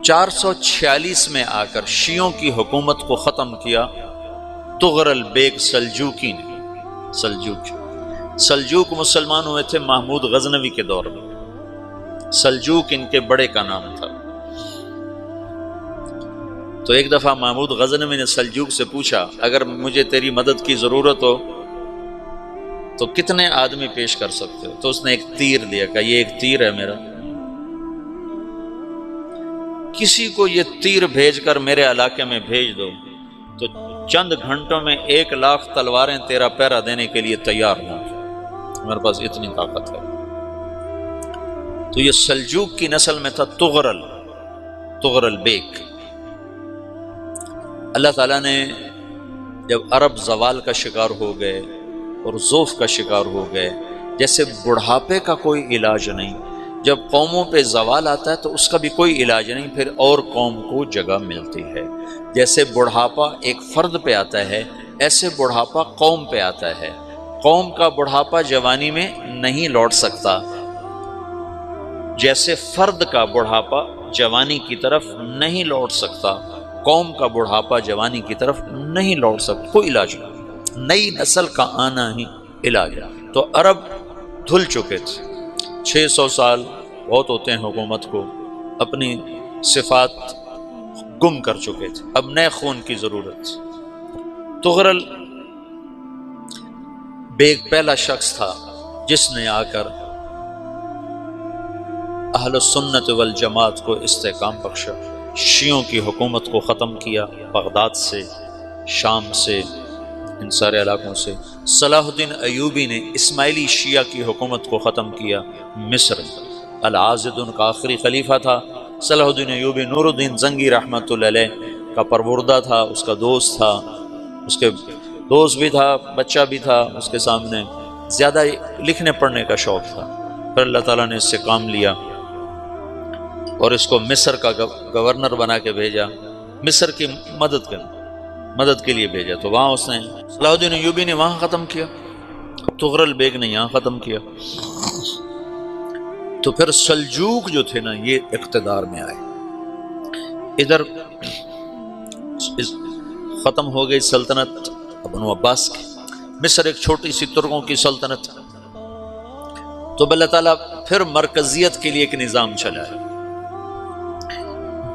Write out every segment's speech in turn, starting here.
446 میں آ کر شیعوں کی حکومت کو ختم کیا تغرل بیگ سلجوکی نے۔ سلجوک مسلمان ہوئے تھے محمود غزنوی کے دور میں، سلجوک ان کے بڑے کا نام تھا۔ تو ایک دفعہ محمود غزنوی نے سلجوک سے پوچھا اگر مجھے تیری مدد کی ضرورت ہو تو کتنے آدمی پیش کر سکتے ہو؟ تو اس نے ایک تیر دیا، کہا یہ ایک تیر ہے میرا، کسی کو یہ تیر بھیج کر میرے علاقے میں بھیج دو تو چند گھنٹوں میں 1,00,000 تلواریں تیرا پیرا دینے کے لیے تیار ہوں، ہمارے پاس اتنی طاقت ہے۔ تو یہ سلجوک کی نسل میں تھا تغرل بیگ۔ اللہ تعالیٰ نے جب عرب زوال کا شکار ہو گئے اور ضعف کا شکار ہو گئے، جیسے بڑھاپے کا کوئی علاج نہیں، جب قوموں پہ زوال آتا ہے تو اس کا بھی کوئی علاج نہیں، پھر اور قوم کو جگہ ملتی ہے۔ جیسے بڑھاپا ایک فرد پہ آتا ہے، ایسے بڑھاپا قوم پہ آتا ہے۔ قوم کا بڑھاپا جوانی میں نہیں لوٹ سکتا، جیسے فرد کا بڑھاپا جوانی کی طرف نہیں لوٹ سکتا، قوم کا بڑھاپا جوانی کی طرف نہیں لوٹ سکتا، کوئی علاج نہیں، نئی نسل کا آنا ہی علاج ہے۔ تو عرب دھل چکے تھے، 600 سال بہت ہوتے ہیں حکومت کو، اپنی صفات گم کر چکے تھے، اب نئے خون کی ضرورت تھی۔ تغرل بیگ پہلا شخص تھا جس نے آ کر اہل السنت والجماعت کو استحکام بخشا، شیعوں کی حکومت کو ختم کیا، بغداد سے، شام سے، ان سارے علاقوں سے۔ صلاح الدین ایوبی نے اسماعیلی شیعہ کی حکومت کو ختم کیا، مصر۔ العاضد ان کا آخری خلیفہ تھا صلاح الدین ایوبی، نور الدین زنگی رحمۃ اللہ علیہ کا پروردہ تھا، اس کا دوست تھا، اس کے دوست بھی تھا، بچہ بھی تھا اس کے سامنے، زیادہ لکھنے پڑھنے کا شوق تھا۔ پھر اللہ تعالیٰ نے اس سے کام لیا اور اس کو مصر کا گورنر بنا کے بھیجا، مصر کی مدد کے لیے بھیجا، تو وہاں اس نے صلاح الدین ایوبی نے وہاں ختم کیا، تغرل بیگ نے یہاں ختم کیا۔ تو پھر سلجوک جو تھے نا یہ اقتدار میں آئے، ادھر ختم ہو گئی سلطنت بنو عباس کی، مصر ایک چھوٹی سی ترکوں کی سلطنت، تو اللہ تعالیٰ پھر مرکزیت کے لیے ایک نظام چلایا۔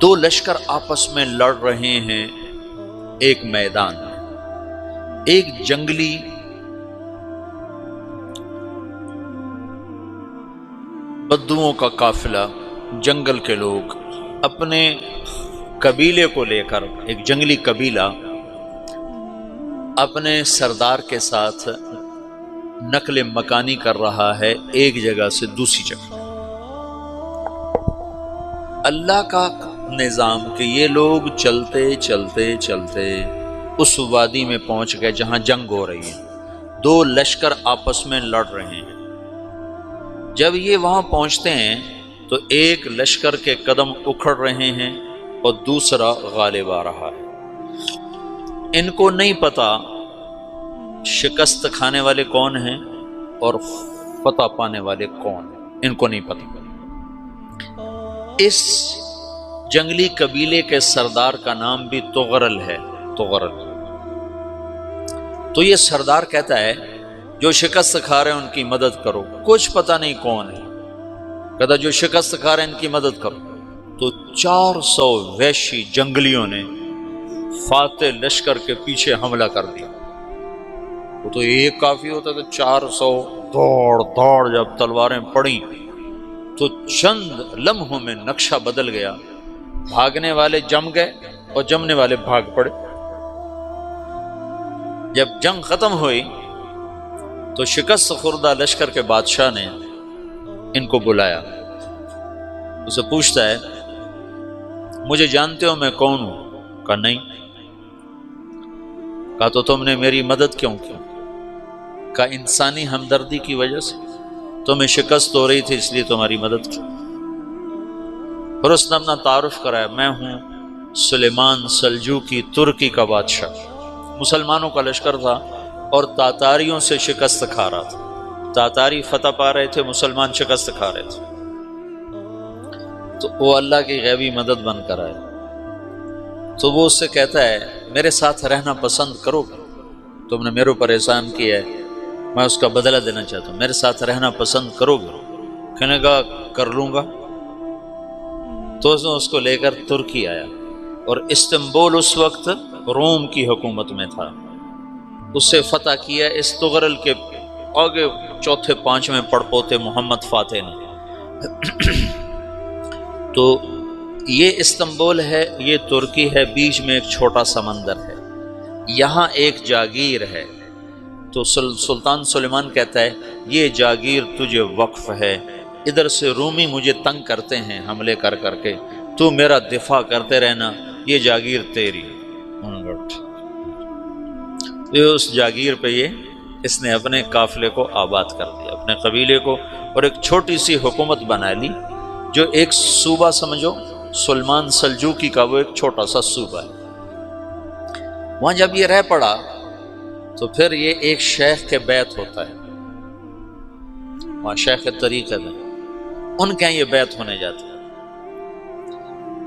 2 لشکر آپس میں لڑ رہے ہیں ایک میدان میں، ایک جنگلی بدوؤں کا قافلہ، جنگل کے لوگ اپنے قبیلے کو لے کر، ایک جنگلی قبیلہ اپنے سردار کے ساتھ نقل مکانی کر رہا ہے ایک جگہ سے دوسری جگہ۔ اللہ کا نظام کہ یہ لوگ چلتے چلتے چلتے اس وادی میں پہنچ گئے جہاں جنگ ہو رہی ہے، 2 لشکر آپس میں لڑ رہے ہیں۔ جب یہ وہاں پہنچتے ہیں تو ایک لشکر کے قدم اکھڑ رہے ہیں اور دوسرا غالب آ رہا ہے۔ ان کو نہیں پتا شکست کھانے والے کون ہیں اور فتح پانے والے کون ہیں، ان کو نہیں پتا۔ اس جنگلی قبیلے کے سردار کا نام بھی تغرل ہے، تغرل۔ تو یہ سردار کہتا ہے جو شکست کھا رہے ہیں ان کی مدد کرو، کچھ پتہ نہیں کون ہے، کہتا جو شکست کھا رہے ہیں ان کی مدد کرو۔ تو 400 وحشی جنگلیوں نے فاتح لشکر کے پیچھے حملہ کر دیا۔ وہ تو ایک کافی ہوتا تو 400 دوڑ جب تلواریں پڑیں تو چند لمحوں میں نقشہ بدل گیا، بھاگنے والے جم گئے اور جمنے والے بھاگ پڑے۔ جب جنگ ختم ہوئی تو شکست خوردہ لشکر کے بادشاہ نے ان کو بلایا، اسے پوچھتا ہے مجھے جانتے ہو میں کون ہوں؟ کہا نہیں۔ کہا تو تم نے میری مدد کیوں کی؟ کہا انسانی ہمدردی کی وجہ سے، تمہیں شکست ہو رہی تھی اس لیے تمہاری مدد کی۔ پھر اس نے اپنا تعارف کرایا، میں ہوں سلیمان سلجوکی، ترکی کا بادشاہ۔ مسلمانوں کا لشکر تھا اور تاتاریوں سے شکست کھا رہا تھا، تاتاری فتح پا رہے تھے، مسلمان شکست کھا رہے تھے۔ تو وہ اللہ کی غیبی مدد بن کر آئے، تو وہ اس سے کہتا ہے میرے ساتھ رہنا پسند کرو گے؟ تم نے میرے اوپر احسان کیا ہے، میں اس کا بدلہ دینا چاہتا ہوں، میرے ساتھ رہنا پسند کرو گے؟ کہنے کا کر لوں گا۔ تو اس نے اس کو لے کر ترکی آیا، اور استنبول اس وقت روم کی حکومت میں تھا، اسے فتح کیا اس تغرل کے آگے چوتھے پانچویں پڑپوتے محمد فاتح نے۔ تو یہ استنبول ہے، یہ ترکی ہے، بیچ میں ایک چھوٹا سمندر ہے، یہاں ایک جاگیر ہے۔ تو سلطان سلیمان کہتا ہے یہ جاگیر تجھے وقف ہے، ادھر سے رومی مجھے تنگ کرتے ہیں حملے کر کر کے، تو میرا دفاع کرتے رہنا، یہ جاگیر تیری۔ اس جاگیر پہ اس نے اپنے قافلے کو آباد کر دیا، اپنے قبیلے کو، اور ایک چھوٹی سی حکومت بنا لی، جو ایک صوبہ سمجھو سلمان سلجوقی کا، وہ ایک چھوٹا سا صوبہ ہے۔ وہاں جب یہ رہ پڑا تو پھر یہ ایک شیخ کے بیعت ہوتا ہے، وہاں شیخ طریقت ہے، ان کے یہ بیعت ہونے جاتا ہے،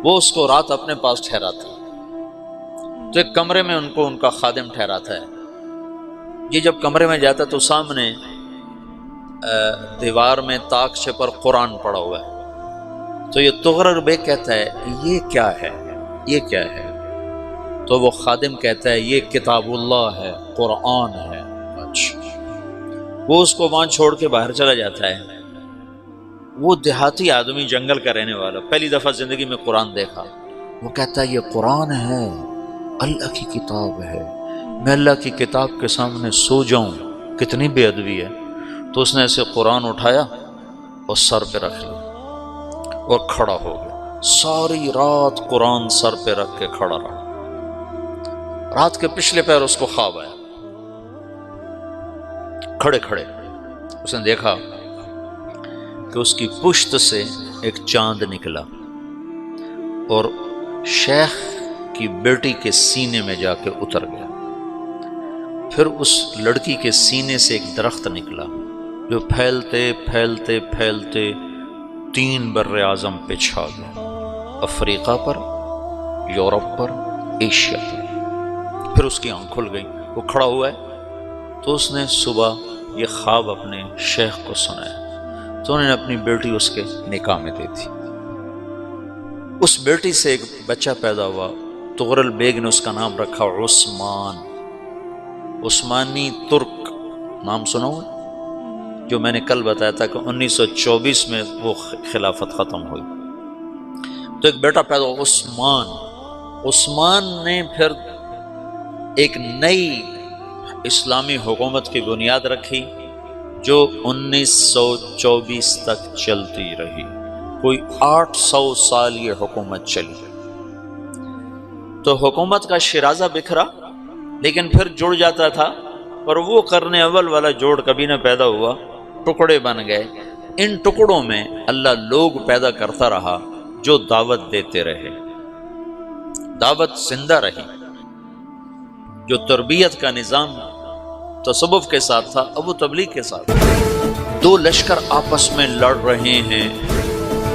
وہ اس کو رات اپنے پاس ٹھہراتا ہے، تو ایک کمرے میں ان کا خادم ٹھہراتا ہے۔ یہ جب کمرے میں جاتا ہے تو سامنے دیوار میں طاقچے پر قرآن پڑا ہوا ہے، تو یہ تغرل بیگ کہتا ہے یہ کیا ہے، یہ کیا ہے؟ تو وہ خادم کہتا ہے یہ کتاب اللہ ہے، قرآن ہے۔ اچھا، وہ اس کو وہاں چھوڑ کے باہر چلا جاتا ہے۔ وہ دیہاتی آدمی، جنگل کا رہنے والا، پہلی دفعہ زندگی میں قرآن دیکھا، وہ کہتا ہے یہ قرآن ہے، اللہ کی کتاب ہے، میں اللہ کی کتاب کے سامنے سو جاؤں، کتنی بے ادبی ہے۔ تو اس نے ایسے قرآن اٹھایا اور سر پہ رکھ لیا اور کھڑا ہو گیا، ساری رات قرآن سر پہ رکھ کے کھڑا رہا۔ رات کے پچھلے پہر اس کو خواب آیا، کھڑے کھڑے اس نے دیکھا کہ اس کی پشت سے ایک چاند نکلا اور شیخ کی بیٹی کے سینے میں جا کے اتر گیا، پھر اس لڑکی کے سینے سے ایک درخت نکلا جو پھیلتے پھیلتے پھیلتے 3 بر اعظم پہ چھا گیا، افریقہ پر، یورپ پر، ایشیا پر۔ پھر اس کی آنکھ کھل گئی، وہ کھڑا ہوا ہے، تو اس نے صبح یہ خواب اپنے شیخ کو سنایا، تو انہوں نے اپنی بیٹی اس کے نکاح میں دے دی۔ اس بیٹی سے ایک بچہ پیدا ہوا، تغرل بیگ نے اس کا نام رکھا عثمان، عثمانی ترک نام سنا ہوا، جو میں نے کل بتایا تھا کہ 1924 میں وہ خلافت ختم ہوئی، تو ایک بیٹا پیدا ہوا عثمان۔ عثمان نے پھر ایک نئی اسلامی حکومت کی بنیاد رکھی جو 1924 تک چلتی رہی، کوئی 800 سال یہ حکومت چلی۔ تو حکومت کا شرازہ بکھرا، لیکن پھر جڑ جاتا تھا، اور وہ قرن اول والا جوڑ کبھی نہ پیدا ہوا، ٹکڑے بن گئے۔ ان ٹکڑوں میں اللہ لوگ پیدا کرتا رہا جو دعوت دیتے رہے، دعوت زندہ رہی، جو تربیت کا نظام تصوف کے ساتھ تھا اب وہ تبلیغ کے ساتھ۔ 2 لشکر آپس میں لڑ رہے ہیں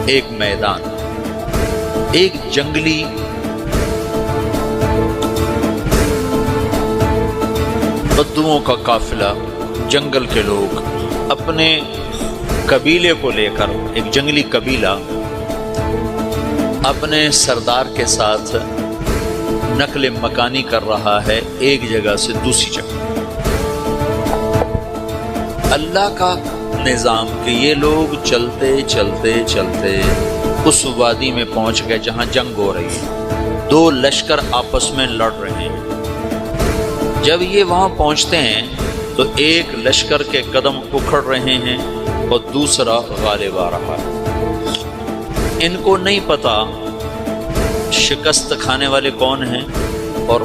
ایک میدان، ایک جنگلی بدوؤں کا قافلہ، جنگل کے لوگ اپنے قبیلے کو لے کر، ایک جنگلی قبیلہ اپنے سردار کے ساتھ نقل مکانی کر رہا ہے ایک جگہ سے دوسری جگہ۔ اللہ کا نظام کہ یہ لوگ چلتے چلتے چلتے اس وادی میں پہنچ گئے جہاں جنگ ہو رہی ہے، 2 لشکر آپس میں لڑ رہے ہیں۔ جب یہ وہاں پہنچتے ہیں تو ایک لشکر کے قدم اکھڑ رہے ہیں اور دوسرا غالب آ رہا ہے۔ ان کو نہیں پتا شکست کھانے والے کون ہیں اور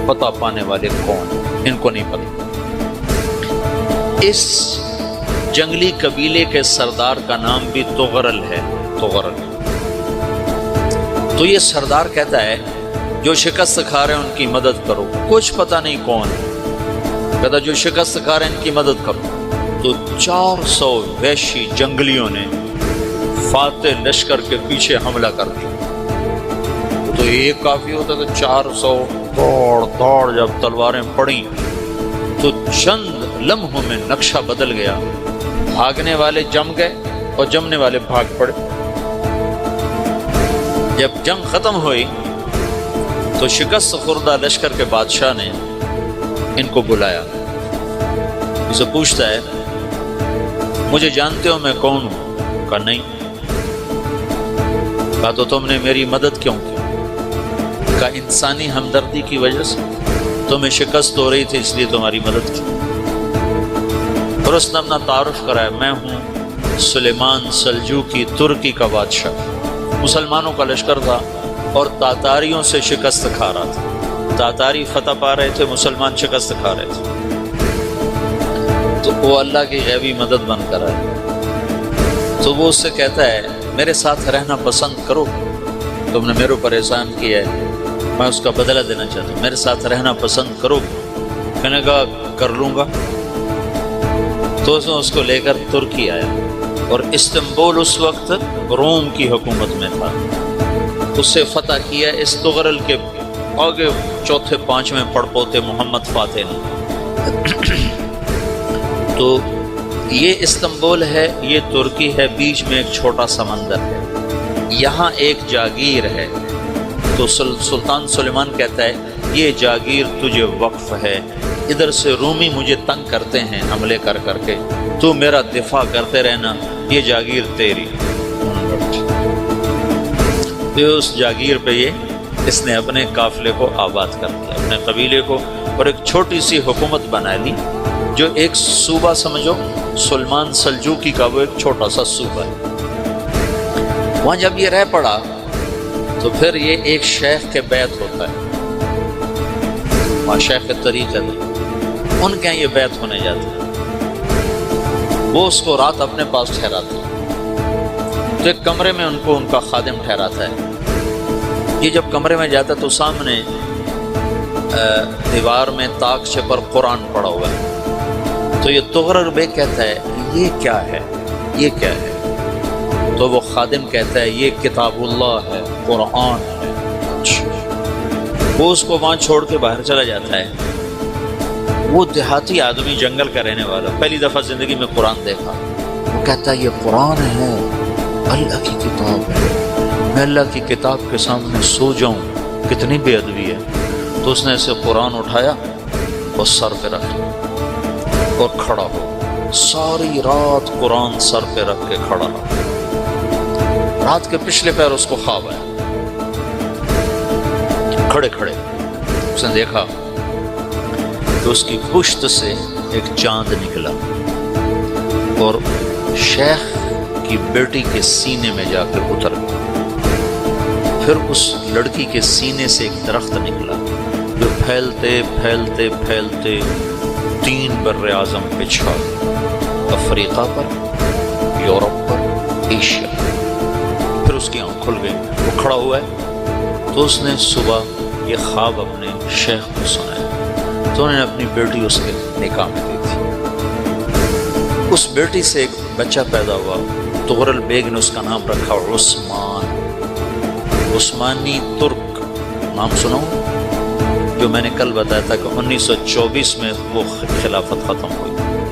فتح پانے والے کون ہیں، ان کو نہیں پتا۔ اس جنگلی قبیلے کے سردار کا نام بھی تغرل ہے، تغرل۔ تو یہ سردار کہتا ہے جو شکست کھا رہے ہیں ان کی مدد کرو، کچھ پتہ نہیں کون ہے، کہتا جو شکست کھا رہے ہیں ان کی مدد کرو۔ تو 400 وحشی جنگلیوں نے فاتح لشکر کے پیچھے حملہ کر دیا۔ تو ایک کافی ہوتا تو 400 دوڑ جب تلواریں پڑیں تو چند لمحوں میں نقشہ بدل گیا، بھاگنے والے جم گئے اور جمنے والے بھاگ پڑے۔ جب جنگ ختم ہوئی تو شکست خوردہ لشکر کے بادشاہ نے ان کو بلایا، اسے پوچھتا ہے مجھے جانتے ہو میں کون ہوں؟ کہا نہیں۔ کہا تو تم نے میری مدد کیوں کی؟ کہا انسانی ہمدردی کی وجہ سے، تمہیں شکست ہو رہی تھی اس لیے تمہاری مدد کی۔ اور اس نے اپنا تعارف کرایا، میں ہوں سلیمان سلجوقی ترکی کا بادشاہ۔ مسلمانوں کا لشکر تھا اور تاتاریوں سے شکست کھا رہا تھا، تاتاری فتح پا رہے تھے، مسلمان شکست کھا رہے تھے۔ تو وہ اللہ کی غیبی مدد بن کر آئے۔ تو وہ اس سے کہتا ہے میرے ساتھ رہنا پسند کرو، تم نے میرے اوپر احسان کیا ہے، میں اس کا بدلہ دینا چاہتا ہوں، میرے ساتھ رہنا پسند کرو؟ کہنے کا کر لوں گا۔ تو اس نے اس کو لے کر ترکی آیا، اور استنبول اس وقت روم کی حکومت میں تھا، اسے فتح کیا اس تغرل کے آگے چوتھے پانچویں پڑپوتے محمد فاتح نے۔ تو یہ استنبول ہے، یہ ترکی ہے، بیچ میں ایک چھوٹا سمندر ہے، یہاں ایک جاگیر ہے۔ تو سلطان سلیمان کہتا ہے یہ جاگیر تجھے وقف ہے، ادھر سے رومی مجھے تنگ کرتے ہیں حملے کر کر کے، تو میرا دفاع کرتے رہنا، یہ جاگیر تیری۔ تو اس جاگیر پہ اس نے اپنے قافلے کو آباد کر دیا، اپنے قبیلے کو، اور ایک چھوٹی سی حکومت بنا لی، جو ایک صوبہ سمجھو سلمان سلجوقی کا، وہ ایک چھوٹا سا صوبہ ہے۔ وہاں جب یہ رہ پڑا تو پھر یہ ایک شیخ کے بیعت ہوتا ہے، وہاں شیخ طریقت ہے، ان کے یہ بیعت ہونے جاتے ہیں، وہ اس کو رات اپنے پاس ٹھہراتے ہیں۔ تو ایک کمرے میں ان کو ان کا خادم ٹھہراتا ہے۔ یہ جب کمرے میں جاتا ہے تو سامنے دیوار میں طاقچے پر قرآن پڑا ہوا ہے۔ تو یہ تغرل بے کہتا ہے یہ کیا ہے، یہ کیا ہے؟ تو وہ خادم کہتا ہے یہ کتاب اللہ ہے، قرآن ہے۔ وہ اس کو وہاں چھوڑ کے باہر چلا جاتا ہے۔ وہ دیہاتی آدمی، جنگل کا رہنے والا، پہلی دفعہ زندگی میں قرآن دیکھا، وہ کہتا ہے یہ قرآن ہے، اللہ کی کتاب ہے، میں اللہ کی کتاب کے سامنے سو جاؤں، کتنی بے ادبی ہے۔ تو اس نے اسے قرآن اٹھایا اور سر پہ رکھ لیا اور کھڑا ہو، ساری رات قرآن سر پہ رکھ کے کھڑا رہا۔ رات کے پچھلے پہر اس کو خواب آیا، کھڑے کھڑے اس نے دیکھا کہ اس کی پشت سے ایک چاند نکلا اور شیخ کی بیٹی کے سینے میں جا کر اتر گیا۔ پھر اس لڑکی کے سینے سے ایک درخت نکلا جو پھیلتے پھیلتے پھیلتے 3 بر اعظم پہ چھا گیا، افریقہ پر، یورپ پر، ایشیا۔ پھر اس کی آنکھ کھل گئی، وہ کھڑا ہوا ہے۔ تو اس نے صبح یہ خواب اپنے شیخ کو سنایا، تو انہوں نے اپنی بیٹی اس کے نکاح میں دی تھی۔ اس بیٹی سے ایک بچہ پیدا ہوا، تغرل بیگ نے اس کا نام رکھا عثمان، عثمانی ترک نام سنو، جو میں نے کل بتایا تھا کہ 1924 میں وہ خلافت ختم ہوئی۔